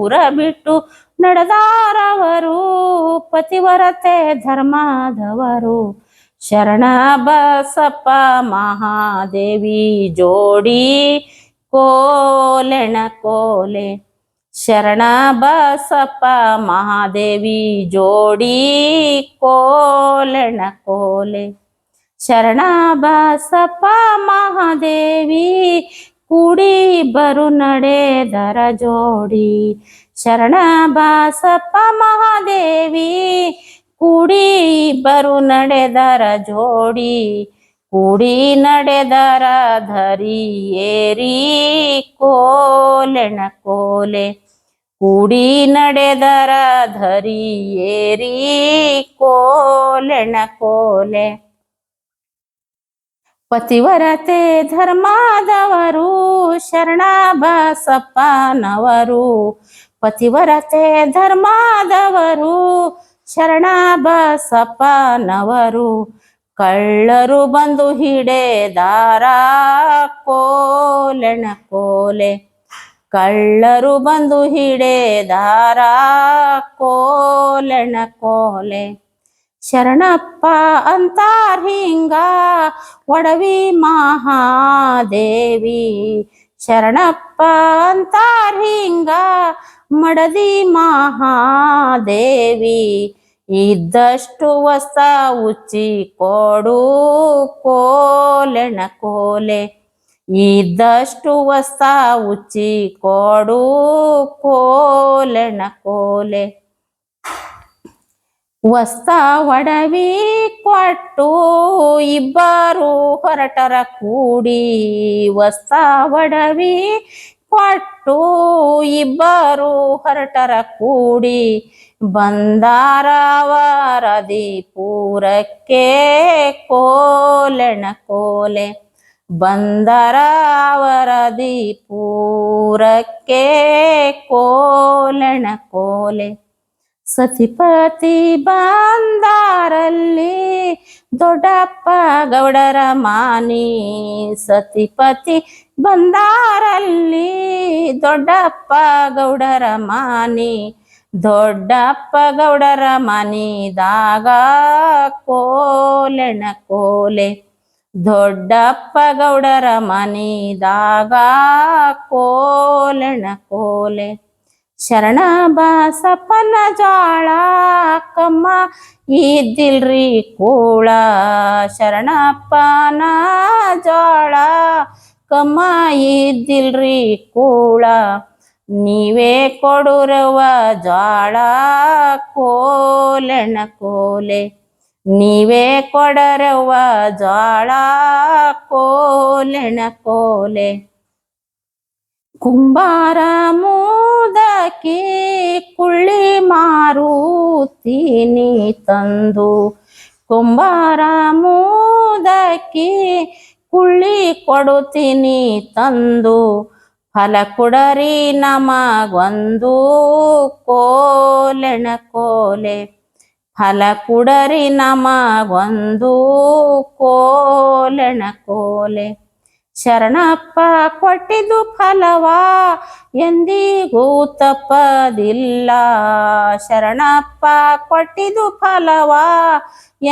Speaker 1: ಊರ ಬಿಟ್ಟು ನಡೆದಾರವರು ಪತಿವರತೆ ಧರ್ಮದವರು. ಶರಣ ಬಸಪ್ಪ ಮಹಾದೇವಿ ಜೋಡಿ ಕೋಲೆಣ ಕೋಲೆ. ಶರಣ ಬಸಪ್ಪ ಮಹಾದೇವಿ ಜೋಡಿ ಕೋಲೆಣ ಕೋಲೆ. ಶರಣ ಬಸಪ್ಪ ಮಹಾದೇವಿ ಕೂಡಿ ಬರು ನಡೆದರ ಜೋಡಿ. ಶರಣ ಬಸಪ್ಪ ಮಹಾದೇವಿ ಕೂಡಿ ಬರು ನಡೆದರ ಜೋಡಿ. ಕೂಡಿ ನಡೆದರ ಧರಿ ಏರಿ ಕೋಲೆಣ ಕೋಲೆ. ಕೂಡಿ ನಡೆದರ ಧರಿ ಏರಿ ಕೋಲೆಣ ಕೋಲೆ. ಪತಿವರತೆ ಧರ್ಮದವರು ಶರಣ ಬಸಪ್ಪನವರು. ಪತಿವರತೆ ಧರ್ಮದವರು ಶರಣ ಬಸಪ್ಪನವರು. ಕಳ್ಳರು ಬಂದು ಹಿಡೆದಾರ ಕೋಲೆಣ ಕೋಲೆ. ಕಳ್ಳರು ಬಂದು ಹಿಡೆದಾರ ಕೋಲೆಣ ಕೋಲೆ. ಶರಣಪ್ಪ ಅಂತಾರ ಹಿಂಗ ಒಡವಿ ಮಹಾದೇವಿ. ಶರಣಪ್ಪ ಅಂತಾರ ಹಿಂಗ ಮಡದಿ ಮಹಾದೇವಿ. ಇದ್ದಷ್ಟು ವಸ್ತ ಉಚ್ಚಿ ಕೊಡು ಕೋಲೆಣ ಕೋಲೆ. ಇದ್ದಷ್ಟು ವಸ್ತ ಉಚ್ಚಿ ಕೊಡು ಕೋಲೆಣ ಕೋಲೆ. ವಸ್ತ ಒಡವಿ ಕೊಟ್ಟು ಇಬ್ಬರು ಹೊರಟರ ಕೂಡಿ. ವಸ್ತ ಒಡವಿ ಕೊಟ್ಟು ಇಬ್ಬರು ಹೊರಟರ ಕೂಡಿ. ಬಂದಾರ ವರದಿ ಪೂರಕ್ಕೆ ಕೋಲೆಣ ಕೋಲೆ. ಬಂದರ ವರದಿ ಪೂರಕ್ಕೆ ಕೋಲೆಣ ಕೋಲೆ. ಸತಿಪತಿ ಬಂದಾರಲ್ಲಿ ದೊಡ್ಡಪ್ಪ ಗೌಡರ ಮಾನಿ. ಸತಿಪತಿ ಬಂದಾರಲ್ಲಿ ದೊಡ್ಡಪ್ಪ ಗೌಡರ ಮಾನಿ. ದೊಡ್ಡಪ್ಪ ಗೌಡರ ಮನಿದಾಗ ಕೋಲೆಣ ಕೋಲೆ. ದೊಡ್ಡಪ್ಪ ಗೌಡರ ಮನಿದಾಗ ಕೋಲೆಣ ಕೋಲೆ. ಶರಣ ಬಸಪ್ಪನ ಜಾಳ ಕಮ್ಮ ಇದ್ದಿಲ್ರಿ ಕೂಳ. ಶರಣಪ್ಪನ ಜಾಳ ಕಮ್ಮ ಇದ್ದಿಲ್ರಿ ಕೂಳ, ನೀವೇ ಕೊಡುರವ ಜ್ವಾಳ ಕೋಲೆಣ ಕೋಲೆ, ನೀವೇ ಕೊಡರವ ಜ್ವಾಳ ಕೋಲೆಣ ಕೋಲೆ. ಕುಂಬಾರ ಮೋದಕಿ ಕುಳ್ಳಿ ಮಾರುತ್ತೀನಿ ತಂದು, ಕುಂಬಾರ ಮೋದಕಿ ಕುಳ್ಳಿ ಕೊಡುತ್ತೀನಿ ತಂದು, ಫಲ ಕೊಡರಿ ನಮಗೊಂದು ಕೋಲೆಣ ಕೋಲೆ, ಫಲ ಕೊಡರಿ ನಮಗೊಂದು ಕೋಲೆಣ ಕೋಲೆ. ಶರಣಪ್ಪ ಕೊಟ್ಟಿದ್ದು ಫಲವ ಎಂದಿಗೂ ತಪ್ಪದಿಲ್ಲ, ಶರಣಪ್ಪ ಕೊಟ್ಟಿದ್ದು ಫಲವ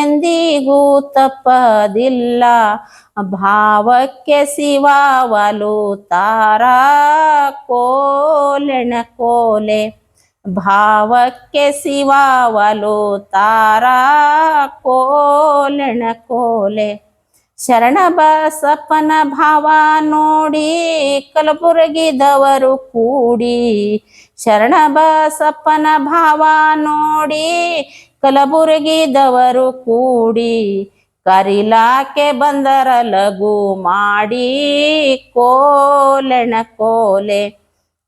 Speaker 1: ಎಂದಿಗೂ ತಪ್ಪದಿಲ್ಲ. ಭಾವಕ್ಕೆ ಶಿವ ಒಲುತ್ತಾರ ಕೋಲೆಣ ಕೋಲೆ, ಭಾವಕ್ಕೆ ಶಿವ ಒಲುತ್ತಾರ ಕೋಲೆಣ ಕೋಲೆ. ಶರಣ ಬಸಪ್ಪನ ಭಾವ ನೋಡಿ ಕಲಬುರಗಿದವರು ಕೂಡಿ, ಶರಣ ಬಸಪ್ಪನ ಭಾವ ನೋಡಿ ಕಲಬುರಗಿದವರು ಕೂಡಿ, ಕರಿಲಾಕೆ ಬಂದರ ಲಘು ಮಾಡಿ ಕೋಲೆಣ ಕೋಲೆ,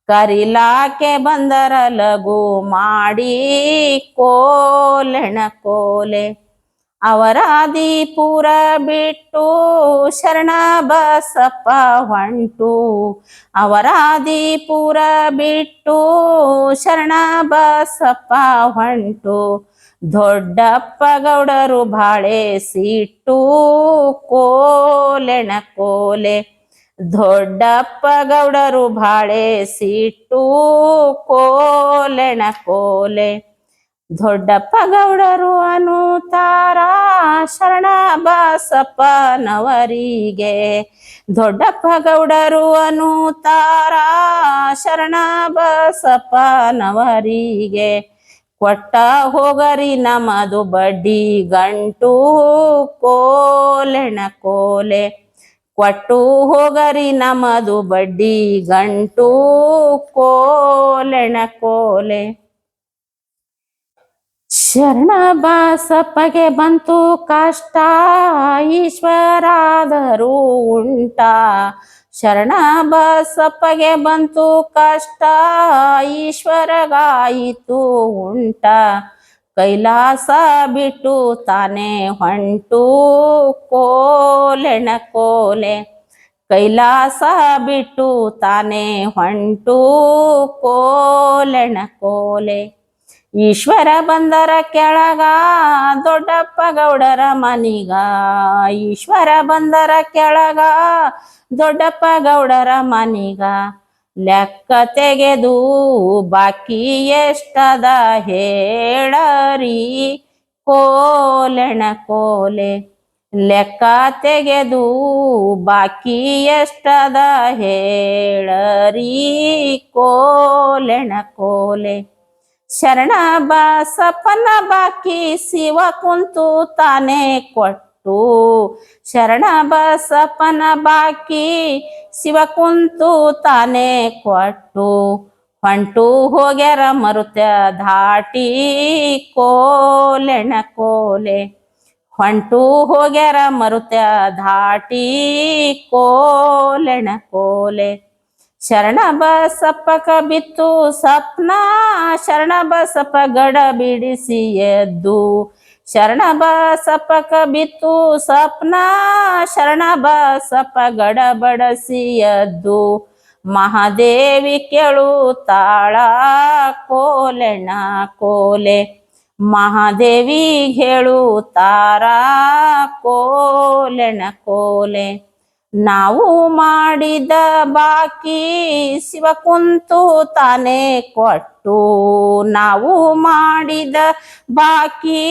Speaker 1: ಕರಿಲಾಕೆ ಬಂದರ ಲಘು ಮಾಡಿ ಕೋಲೆಣ ಕೋಲೆ. ಅವರಾದಿಪುರ ಬಿಟ್ಟು ಶರಣ ಬಸಪ್ಪ ಹೊಂಟು, ಅವರಾದಿಪುರ ಬಿಟ್ಟು ಶರಣ ಬಸಪ್ಪ ಹೊಂಟು, ದೊಡ್ಡಪ್ಪ ಗೌಡರು ಬಾಳೆ ಸಿಟ್ಟು ಕೋಲೆಣ ಕೋಲೆ, ದೊಡ್ಡಪ್ಪ ಗೌಡರು ಬಾಳೆ ಸಿಟ್ಟು ಕೋಲೆಣ ಕೋಲೆ. ದೊಡ್ಡಪ್ಪ ಗೌಡರು ಅನ್ನುತ್ತಾರ ಶರಣ ಬಸಪ್ಪನವರಿಗೆ, ದೊಡ್ಡಪ್ಪ ಗೌಡರು ಅನ್ನುತ್ತಾರ ಶರಣ ಬಸಪ್ಪನವರಿಗೆ, ಕೊಟ್ಟ ಹೋಗರಿ ನಮದು ಬಡ್ಡಿ ಗಂಟು ಕೋಲೆಣ ಕೋಲೆ, ಕೊಟ್ಟು ಹೋಗರಿ ನಮದು ಬಡ್ಡಿ ಗಂಟು ಕೋಲೆಣ ಕೋಲೆ. ಶರಣ ಬಸಪ್ಪಗೆ ಬಂತು ಕಷ್ಟ ಈಶ್ವರಾದರೂ ಉಂಟ, ಶರಣ ಬಸಪ್ಪಗೆ ಬಂತು ಕಷ್ಟ ಈಶ್ವರಗಾಯಿತು ಉಂಟ, ಕೈಲಾಸ ಬಿಟ್ಟು ತಾನೇ ಹೊಂಟು ಕೋಲೆಣ ಕೋಲೆ, ಕೈಲಾಸ ಬಿಟ್ಟು ತಾನೇ ಹೊಂಟು ಕೋಲೆಣ ಕೋಲೆ. ಈಶ್ವರ ಬಂದರ ಕೆಳಗ ದೊಡ್ಡಪ್ಪ ಗೌಡರ ಮನಿಗ, ಈಶ್ವರ ಬಂದರ ಕೆಳಗ ದೊಡ್ಡಪ್ಪ ಗೌಡರ ಮನಿಗ, ಲೆಕ್ಕ ತೆಗೆದು ಬಾಕಿ ಎಷ್ಟದ ಹೇಳರಿ ಕೋಲೆಣ ಕೋಲೆ, ಲೆಕ್ಕ ತೆಗೆದು ಬಾಕಿ ಎಷ್ಟದ ಹೇಳರಿ ಕೋಲೆಣ ಕೋಲೆ. ಶರಣ ಬಸಪ್ಪನ ಬಾಕಿ ಶಿವ ಕುಂತು ತಾನೇ ಕೊಟ್ಟು, ಶರಣ ಬಸಪ್ಪನ ಬಾಕಿ ಶಿವ ಕುಂತು ತಾನೇ ಕೊಟ್ಟು, ಹೊಂಟು ಹೋಗ್ಯಾರ ಮರುತ್ಯ ಧಾಟಿ ಕೋಲೆಣ ಕೋಲೆ, ಹೊಂಟು ಹೋಗ್ಯಾರ ಮರುತ್ಯ ಧಾಟಿ ಕೋಲೆಣ ಕೋಲೆ. ಶರಣ ಬಸಪ್ಪಕ ಬಿತ್ತು ಸಪ್ನ ಶರಣ ಬಸಪ್ಪ ಗಡ ಬಿಡಿಸಿ ಎದ್ದು, ಶರಣ ಬಸಪ್ಪಕ ಬಿತ್ತು ಸಪ್ನ ಶರಣ ಬಸಪ್ಪ ಗಡ ಬಡಸಿ ಎದ್ದು, ಮಹಾದೇವಿ ಕೇಳುತ್ತಾಳ ಕೋಲೆಣ ಕೋಲೆ, ಮಹಾದೇವಿ ಹೇಳುತ್ತಾರ ಕೋಲೆಣ ಕೋಲೆ. ನಾವು ಮಾಡಿದ ಬಾಕಿ ಶಿವ ಕುಂತು ತಾನೇ ಕೊಟ್ಟು, ನಾವು ಮಾಡಿದ ಬಾಕಿ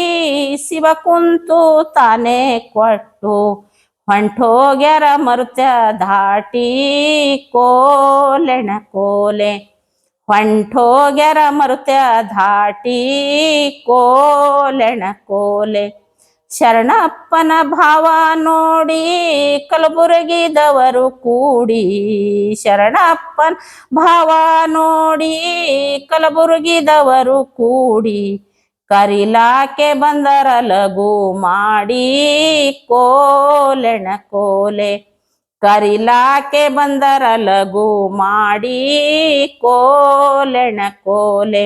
Speaker 1: ಶಿವ ಕುಂತು ತಾನೇ ಕೊಟ್ಟು, ಹೊಂಟೋಗ್ಯಾರ ಮರುತ್ಯ ಧಾಟಿ ಕೋಲೆಣ ಕೋಲೆ, ಹೊಂಟೋಗ್ಯಾರ ಮರುತ್ಯ ಧಾಟಿ ಕೋಲೆಣ ಕೋಲೆ. ಶರಣಪ್ಪನ ಭಾವ ನೋಡಿ ಕಲಬುರಗಿದವರು ಕೂಡಿ, ಶರಣಪ್ಪನ ಭಾವ ನೋಡಿ ಕಲಬುರಗಿದವರು ಕೂಡಿ, ಕರಿಲಾಕೆ ಬಂದರ ಲಘು ಮಾಡಿ ಕೋಲೆಣ ಕೋಲೆ, ಕರಿಲಾಕೆ ಬಂದರ ಲಘು ಮಾಡಿ ಕೋಲೆಣ ಕೋಲೆ.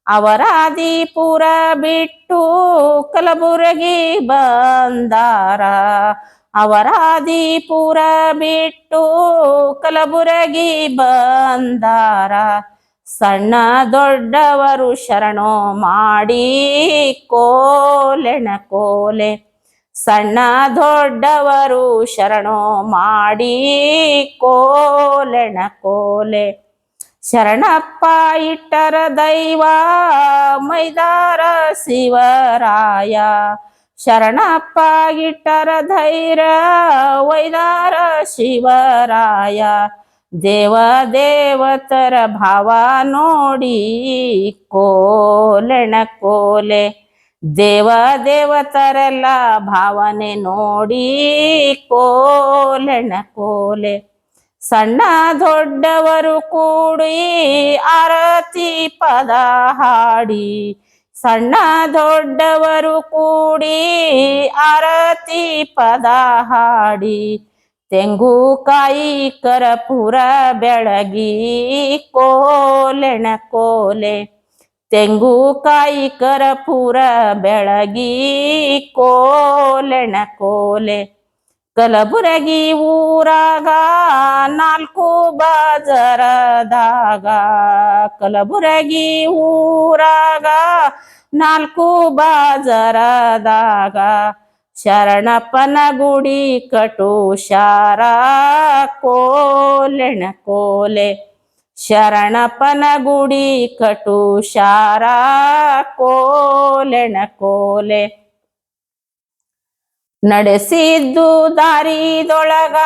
Speaker 1: ಅವರಾದಿಪುರ ಬಿಟ್ಟು ಕಲಬುರಗಿ ಬಂದಾರ, ಅವರಾದಿಪುರ ಬಿಟ್ಟು ಕಲಬುರಗಿ ಬಂದಾರ, ಸಣ್ಣ ದೊಡ್ಡವರು ಶರಣೋ ಮಾಡಿ ಕೋಲೆಣ ಕೋಲೆ, ಸಣ್ಣ ದೊಡ್ಡವರು ಶರಣೋ ಮಾಡಿ ಕೋಲೆಣ ಕೋಲೆ. ಶರಣಪ್ಪ ಇಟ್ಟರ ದೈವ ಮೈದಾರ ಶಿವರಾಯ, ಶರಣಪ್ಪ ಇಟ್ಟರ ಧೈರ್ಯ ವೈದಾರ ಶಿವರಾಯ, ದೇವ ದೇವತರ ಭಾವ ನೋಡಿ ಕೋಲೆಣ ಕೋಲೆ, ದೇವ ದೇವತರೆಲ್ಲ ಭಾವನೆ ನೋಡಿ ಕೋಲೆಣ ಕೋಲೆ. ಸಣ್ಣ ದೊಡ್ಡವರು ಕೂಡಿ ಆರತಿ ಪದ ಹಾಡಿ, ಸಣ್ಣ ದೊಡ್ಡವರು ಕೂಡಿ ಆರತಿ ಪದ ಹಾಡಿ, ತೆಂಗುಕಾಯಿ ಕರ್ಪೂರ ಬೆಳಗಿ ಕೋಲೆಣ ಕೋಲೆ, ತೆಂಗುಕಾಯಿ ಕರ್ಪೂರ ಬೆಳಗಿ ಕೋಲೆಣ ಕೋಲೆ. ಕಲಬುರಗಿ ಊರಾಗ 4 ಬಾಜರದಾಗ, ಕಲಬುರಗಿ ಊರಾಗ 4 ಬಾಜರದಾಗ, ಶರಣಪ್ಪನ ಗುಡಿ ಕಟುಷಾರ ಕೋಲೆಣ ಕೋಲೆ, ಶರಣಪ್ಪನ ಗುಡಿ ಕಟುಷಾರ ಕೋಲೆಣ ಕೋಲೆ. ನಡೆಸಿದ್ದು ದಾರಿದೊಳಗ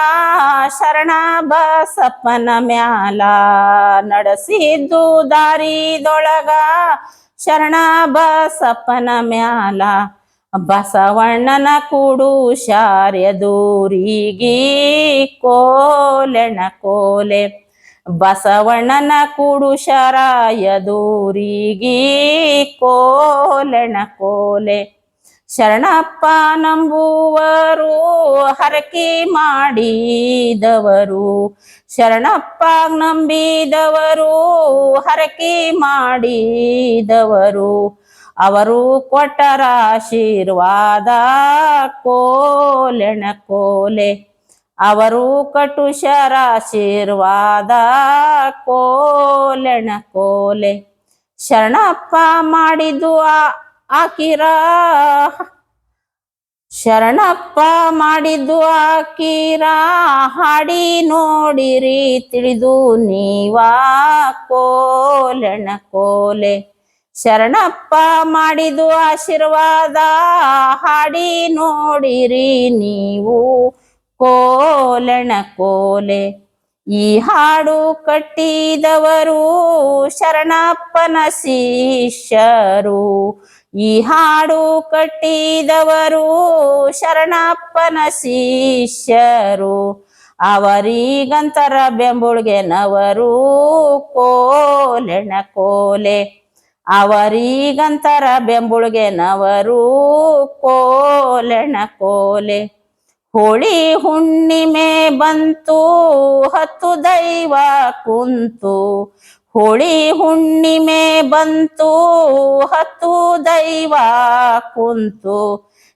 Speaker 1: ಶರಣ ಬಸಪ್ಪನ ಮ್ಯಾಲ, ನಡೆಸಿದ್ದು ದಾರಿದೊಳಗ ಶರಣ ಬಸಪ್ಪನ ಮ್ಯಾಲ, ಬಸವಣ್ಣನ ಕೂಡು ಶಾರ್ಯದೂರಿಗಿ ಕೋಲೆಣ ಕೋಲೆ, ಬಸವಣ್ಣನ ಕೂಡು ಶರಾಯದೂರಿಗಿ ಕೋಲೆಣ ಕೋಲೆ. ಶರಣಪ್ಪ ನಂಬುವರು ಹರಕೆ ಮಾಡಿದವರು, ಶರಣಪ್ಪ ನಂಬಿದವರು ಹರಕೆ ಮಾಡಿದವರು, ಅವರು ಕೊಟ್ಟರ ಆಶೀರ್ವಾದ ಕೋಲೆಣ ಕೋಲೆ, ಅವರು ಕಟುಷರ ಆಶೀರ್ವಾದ ಕೋಲೆಣ ಕೋಲೆ. ಶರಣಪ್ಪ ಮಾಡಿದ್ದು ಆಕಿರ, ಶರಣಪ್ಪ ಮಾಡಿದ್ದು ಆಕಿರ ಹಾಡಿ ನೋಡಿರಿ ತಿಳಿದು ನೀವಾ ಕೋಲೆಣ ಕೋಲೆ, ಶರಣಪ್ಪ ಮಾಡಿದ್ದು ಆಶೀರ್ವಾದ ಹಾಡಿ ನೋಡಿರಿ ನೀವು ಕೋಲೆಣ ಕೋಲೆ. ಈ ಹಾಡು ಕಟ್ಟಿದವರು ಶರಣಪ್ಪನ ಶಿಷ್ಯರು, ಈ ಹಾಡು ಕಟ್ಟಿದವರು ಶರಣಪ್ಪನ ಶಿಷ್ಯರು, ಅವರಿಗಂತರ ಬೆಂಬುಳ್ಗೆನವರು ಕೋಲೆಣ ಕೋಲೆ, ಅವರಿಗಂತರ ಬೆಂಬುಳ್ಗೆನವರು ಕೋಲೆಣ ಕೋಲೆ. ಹೋಳಿ ಹುಣ್ಣಿಮೆ ಬಂತು 10 ದೈವ ಕುಂತು, ಹೋಳಿ ಹುಣ್ಣಿಮೆ ಬಂತು 10 ದೈವ ಕುಂತು,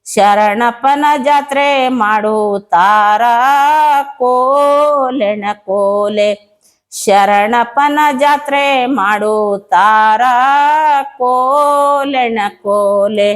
Speaker 1: ಶರಣಪ್ಪನ ಜಾತ್ರೆ ಮಾಡುತ್ತಾರ ಕೋಲೆಣ ಕೋಲೆ, ಶರಣಪ್ಪನ ಜಾತ್ರೆ ಮಾಡುತ್ತಾರ ಕೋಲೆಣ ಕೋಲೆ.